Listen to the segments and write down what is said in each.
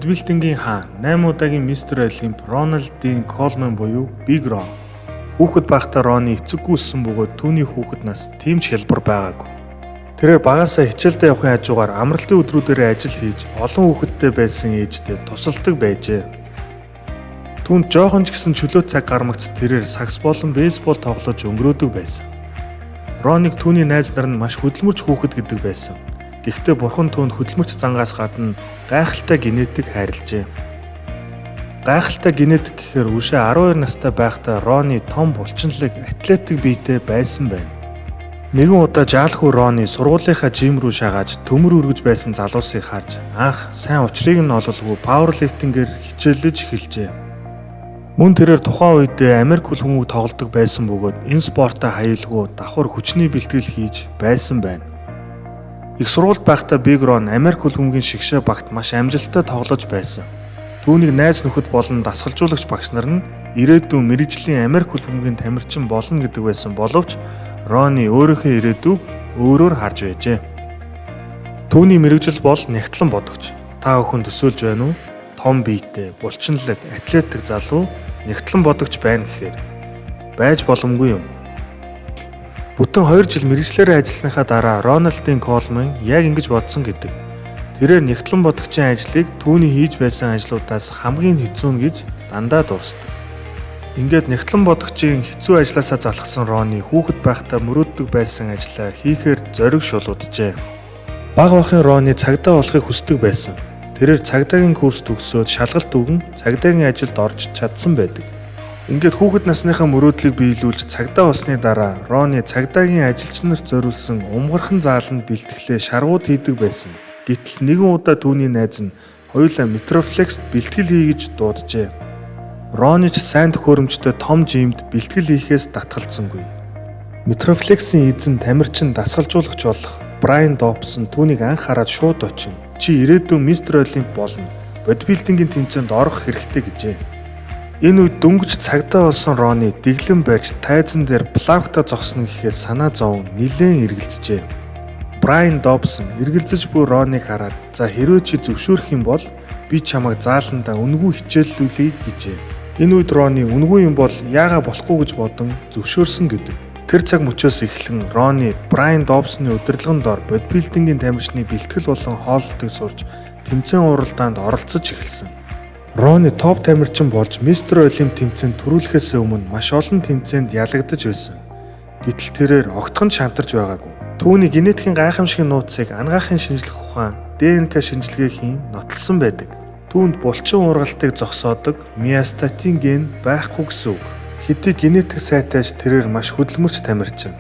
Бодибилдингийн хаан 8 удаагийн мистер Олимп Рональд Дин Колман буюу Биг Рон. Хүүхэд байхдаа Роны эцэггүй өссөн бөгөөд түүний хүүхэд нас тийм ч хялбар байгаагүй. Тэрээр багаасаа хичээлдээ явахын хажуугаар амралтын өдрүүдээр ажил хийж олон хүүхэдтэй байсан ээжтэй тусалдаг байжээ. Түүнд жоохон ч гэсэн чөлөө цаг гармагц тэрээр сакс болон бейсбол тоглож өнгөрөөдөг байсан. Роныг түүний найз нар нь маш хөдөлмөрч хүүхэд гэдэг байсан. Гэхдээ бурхан түүнд хөдөлмөрч зангаас гадна гайхалтай генетик хайрлажээ. Гайхалтай генетик гэхээр үшээ 12 настай байхдаа Роны том булчинлаг атлетик биетэй байсан байна. Нэгэн удаа жаалхүү Роны сургуулийнхаа жим рүү шагааж төмөр өргөж байсан залуусыг харж анх сайн учрыг нь ололгүй пауэрлифтингээр хичээлж эхэлжээ. Мөн тэрээр тухайн үедээ Америк хөлбөмбөг тоглодог байсан бөгөөд энэ спортоо хаяалгүй давхар хүчний бэлтгэл хийж байсан байна. Их сургуульд байхдаа Биг Рон Америк хөлбөмбөгийн шигшээ багт маш амжилттай тоглож байсан. Түүнийг найз нөхөд болон дасгалжуулагч багш нар нь ирээдүйн мэргэжлийн Америк хөлбөмбөгийн тамирчин болно гэдэг байсан боловч Роны өөрийнхөө ирээдүйг өөрөөр харж байжээ. Түүний мэргэжил бол нягтлан бодогч. Та бүхэн төсөөлж байна уу? Том биетэй, булчинлаг, атлетик залуу нягтлан бодогч байна гэхээр байж боломгүй юм. Бүтэн 2 жил мэргэжлээрээ ажилласныхаа дараа Рональдын Колман яг ингэж бодсон гэдэг. Тэрээр нягтлан бодогчийн ажлыг түүний хийж байсан ажлуудаас хамгийн хэцүү нь гэж дандаа дурсдаг. Ингээд нягтлан бодогчийн хэцүү ажилласаа залхсан Роны хүүхэд байхдаа мөрөөддөг байсан ажлаа хийхээр зориг шулууджээ. Бага бахын Роны цагдаа болохыг хүсдэг байсан. Тэрээр цагдаагийн курс төгсөөд шалгалт өгөн цагдаагийн ажилд орж чадсан байдаг. Ингээд хүүхэд насныхаа мөрөөдлийг биелүүлж цагдаа болсны дараа Роны цагдаагийн ажилчин нарт зориулсан умгархан зааланд бэлтгэлээ шаргууд хийдэг байсан. Гэтэл нэгэн удаа түүний найз нь хоёулаа метрофлекст бэлтгэл хий гэж дууджээ. Роны ч сайн төхөөрөмжтэй том жимд бэлтгэл хийхээс татгалзсангүй. Метрофлексийн эзэн тамирчин дасгалжуулагч болох Брайан Добсон түүнийг анх хараад шууд очин "Чи ирээдүйн мистер Олимп болно. Бодибилдингийн тэмцээнд орох хэрэгтэй" гэжээ. Энэ үед дөнгөж цагдаа болсон Роны дэглэн барьж тайзан дээр плавкта зогсно гэхээс санаа зовн нилээн эргэлзжээ. Брайан Добсон эргэлзэж буй Роныг хараад "За хэрвээ чи зөвшөөрөх юм бол би чамайг зааландаа үнэгүй хичээллүүлье" гэжээ. Энэ үед Роны үнэгүй юм бол яагаа болохгүй гэж бодон зөвшөөрсөн гэдэг. Тэр цаг мөчөөс эхлэн Роны Брайан Добсны удирдлагын дор бодибилдингийн тамирчны бэлтгэл болон хооллолтыг сурч тэмцээн уралдаанд оролцож эхэлсэн. Роны топ тамирчин болж мистер Олимп тэмцээнд төрүүлэхээс өмнө маш олон тэмцээнд ялагдаж байсан. Гэтэл тэрээр огтхон шантарч байгаагүй. Түүний генетикийн гайхамшигын нууцыг анагаахын шинжлэх ухаан ДНК шинжилгээхийн нотолсон байдаг. Түүнд булчин уургалтыг зогсоодог миостатин ген байхгүй гэсэн үг. Хэдий генетик сайтайж тэрээр маш хөдөлмөрч тамирчин.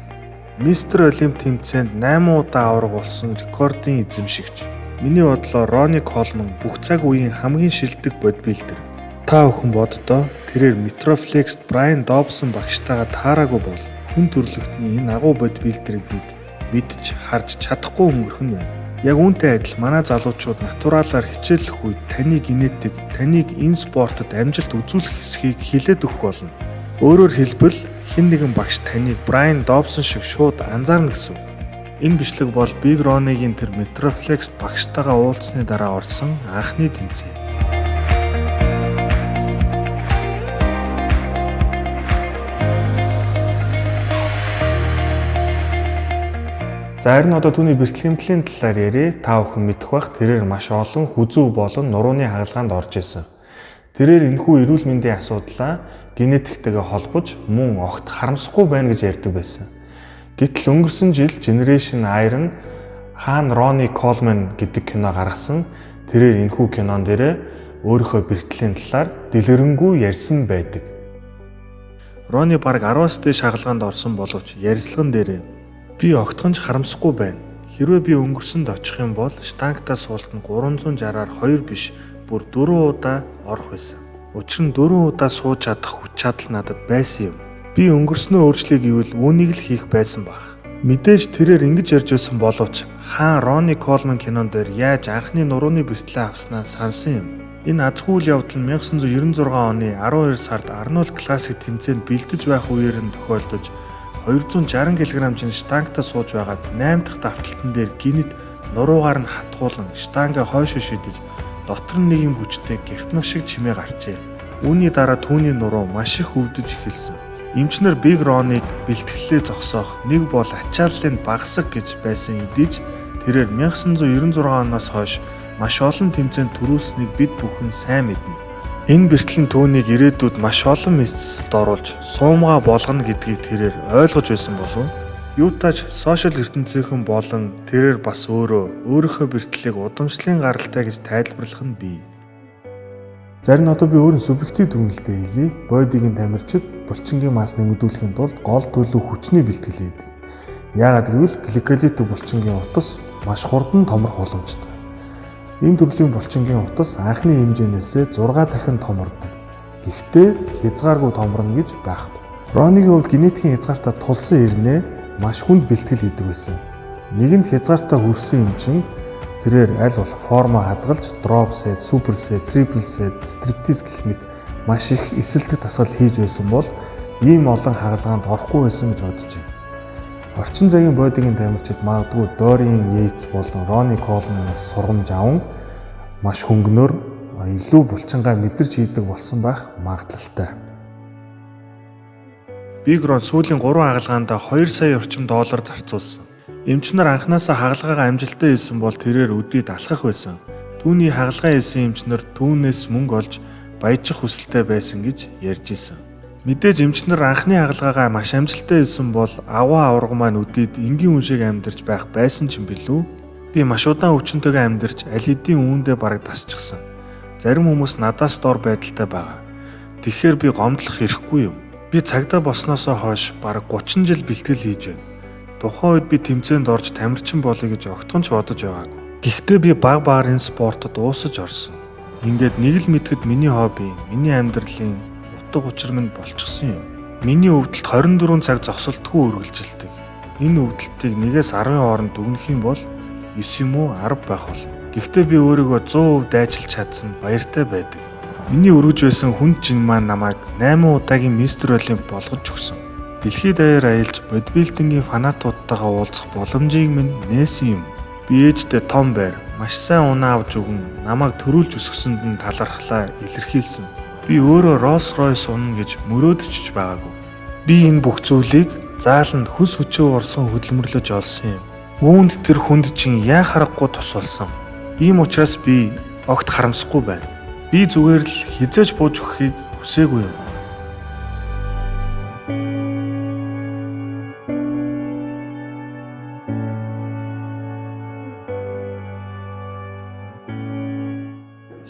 Мистер Олимп тэмцээнд 8 удаа авраг болсон рекордын эзэмшигч. Миний бодлоор Роны Колман бүх цаг үеийн хамгийн шилдэг бодибилдер. Та бүхэн боддоо тэрээр метрофлекст Брайан Добсон багштайгаа таараагүй бол хүн төрөлхтний энэ агуу бодибилдерийг бид мэдж харж чадахгүй өнгөрөх нь байна. Яг үүнтэй адил манай залуучууд натуралаар хичээллэх үед таны генетик, таныг энэ спортод амжилт үзүүлэх хэсгийг хилээд өгөх болно. Өөрөөр хэлбэл хэн нэгэн багш таныг Брайан Добсон шиг шууд анзаарна гэсэн үг. Энэ бичлэг бол Биг Роныгийн тэр метрофлекст багштайгаа уулзсны дараа орсон анхны тэмцээн. За харин одоо түүний бэлтгэмтлийн талаар ярee. Та бүхэн мэдэх бах тэрээр маш олон хүзүү болон нурууны хагалгаанд орж исэн. Тэрээр энэхүү эрүүл мэндийн асуудлаа генетиктэйгээ холбож мөн огт харамсахгүй байна гэж ярьдаг байсан. Гэтэл өнгөрсөн жил Generation Iron хаан Роны Колман гэдэг кино гаргасан. Тэрээр энэхүү кинон дээрээ өөрийнхөө бэртлийн талаар дэлгэрэнгүй ярьсан байдаг. Роны бараг 10-аас дээш хагалгаанд орсон боловч ярилцлаган дээрээ "Би огтхон ч харамсахгүй байна. Хэрвээ би өнгөрсөнд очих юм бол штангтаа суултанд 360-аар 2 биш бүр 4 удаа орох байсан. Учир нь 4 удаа сууж чадах хүч чадал надад байсан юм. Би өнгөрснөө өөрчлөе гэвэл үүнийг л хийх байсан баг." Мэдээж тэрээр ингэж ярьж байсан боловч хаан Роны Колман кинон дээр яаж анхны нурууны бэртлээ авснаа сансан юм. Энэ азгүй үйл явдал нь 1996 оны 12 сард Арнольд Классик тэмцээнд бэлдэж байх үеэр нь тохиолдож 260 кг-ын штангтаа сууж байгаад 8 дахь давталтан дээр гинэд нуруугаар нь хатгуулan штангаа хойшоо шидэж дотор нь нэг юм хүчтэй гихтнах шиг чимээ гарчээ. Үүний дараа түүний нуруу маш их өвдөж эхэлсэн. Эмчнэр Биг Роныг бэлтгэлээ зогсоох нэг бол ачааллын багсаг гэж байсан эдийч тэрээр 1996 оноос хойш маш олон тэмцээнд төрүүлсэнийг бид бүхэн сайн мэднэ. Энэ бэртэл нь түүнийг ирээдүйд маш олон мэдсэлд оруулж суумгаа болгоно гэдгийг тэрээр ойлгож байсан болов. Юутач сошиал ертөнцийнхэн болон тэрээр бас өөрийнхөө бэртлийг удамшлын гаралтай гэж тайлбарлах нь бий. Зарим нь одоо би өөрийн субъектив дүгнэлтэд хэлье. Бодигийн тамирчид булчингийн мас нэмэгдүүлэхийн тулд гол төлөв хүчний бэлтгэл хийдэг. Яагаад гэвэл гликолит булчингийн утас маш хурдан томрох боломжтой. Энэ төрлийн булчингийн утас анхны хэмжээнээсээ 6 дахин томордог. Гэхдээ хязгааргүй томорно гэж байхгүй. Ронигийн хувьд генетикийн хязгаартай тулсан ирнэ маш хүнд бэлтгэл хийдэг байсан. Нэгэнд хязгаартай хүрсэн юм чин тэрээр аль болох форма хадгалж дроп сет, супер сет, трипл сет, стриптиз гэх мэт маш их эсэлдэг дасгал хийж байсан бол ийм олон хагалгаанд орохгүй байсан гэж бодож байна. Орчин цагийн бодигийн тамирчид магадгүй Дориан Йейтс болон Рони Колманаас сургамж аван маш хөнгөнөр илүү булчингаа мэдэрч хийдэг болсон байх магадлалтай. Биг Рон сүүлийн 3 хагалгаанда 2 сая орчим доллар зарцуулсан. Эмч нар анхнаасаа хагалгаагаа амжилттай хийсэн бол тэрээр өдийд алхах байсан. Түүний хагалгаа хийсэн эмч нар түүнээс мөнгө олж баяжих хүсэлтэй байсан гэж ярьж исэн. Мэдээж эмч нар анхны хагалгаагаа маш амжилттай хийсэн бол аваа авраг маань өдийд энгийн хүн шиг амьдарч байх байсан ч юм билүү? Би маш удаан өвчнөтэйгээ амьдарч аль хэдийн үүндээ бараг тасчихсан. Зарим хүмүүс надаас дор байдалтай байгаа. Тэгэхээр би гомдлох хэрэггүй юм. Би цагдаа болсноосоо хойш бараг 30 жил бэлтгэл хийж байна. Тухайн үед би тэмцээнд орж тамирчин болъё гэж огтхон ч бодож байгаагүй. Гэхдээ би баг багаар энэ спортод уусаж орсон. Ингээд нэг л мэдхэд миний хобби, миний амьдралын утга учир минь болчихсон юм. Миний өвдөлт 24 цаг зогсолтгүй үргэлжилдэг. Энэ өвдөлтийг 1-10 хооронд дүгнэх юм бол 9 юм уу 10 байх бол. Гэхдээ би өөрийгөө 100% дайчилж чадсан баяртай байдаг. Миний өргөж байсан хүн чинь маань намайг 8 удаагийн мистер Олимп болгож өгсөн. Дэлхийд даяар аялж бодибилдингийн фанатуудтайгаа уулзах боломжийг минь нээсэн юм. Би ээждээ том байр, маш сайн унаа авч өгөн намайг төрүүлж өсгсөнд нь талархлаа илэрхийлсэн. Би өөрөө Rolls-Royce унана гэж мөрөөдчихж байгаагүй. Би энэ бүх зүйлийг зааланд хөс хүчөө урсан хөдөлмөрлөж олсон юм. Үүнд тэр хүнд чинь яа харахгүй тус болсон. Ийм учраас би огт харамсахгүй байна. Би зүгээр л хизээж бууж өгөхийг хүсээгүй юм.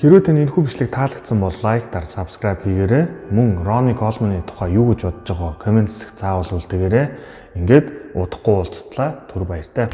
Хэрвээ тань энэхүү бичлэг таалагдсан бол лайк дар subscribe хийгээрэй. Мөн Рони Колманы тухай юу гэж бодож байгаа комент хэсэгт заавал үлдээгээрэй. Ингээд удахгүй уулзтлаа. Түр баяртай.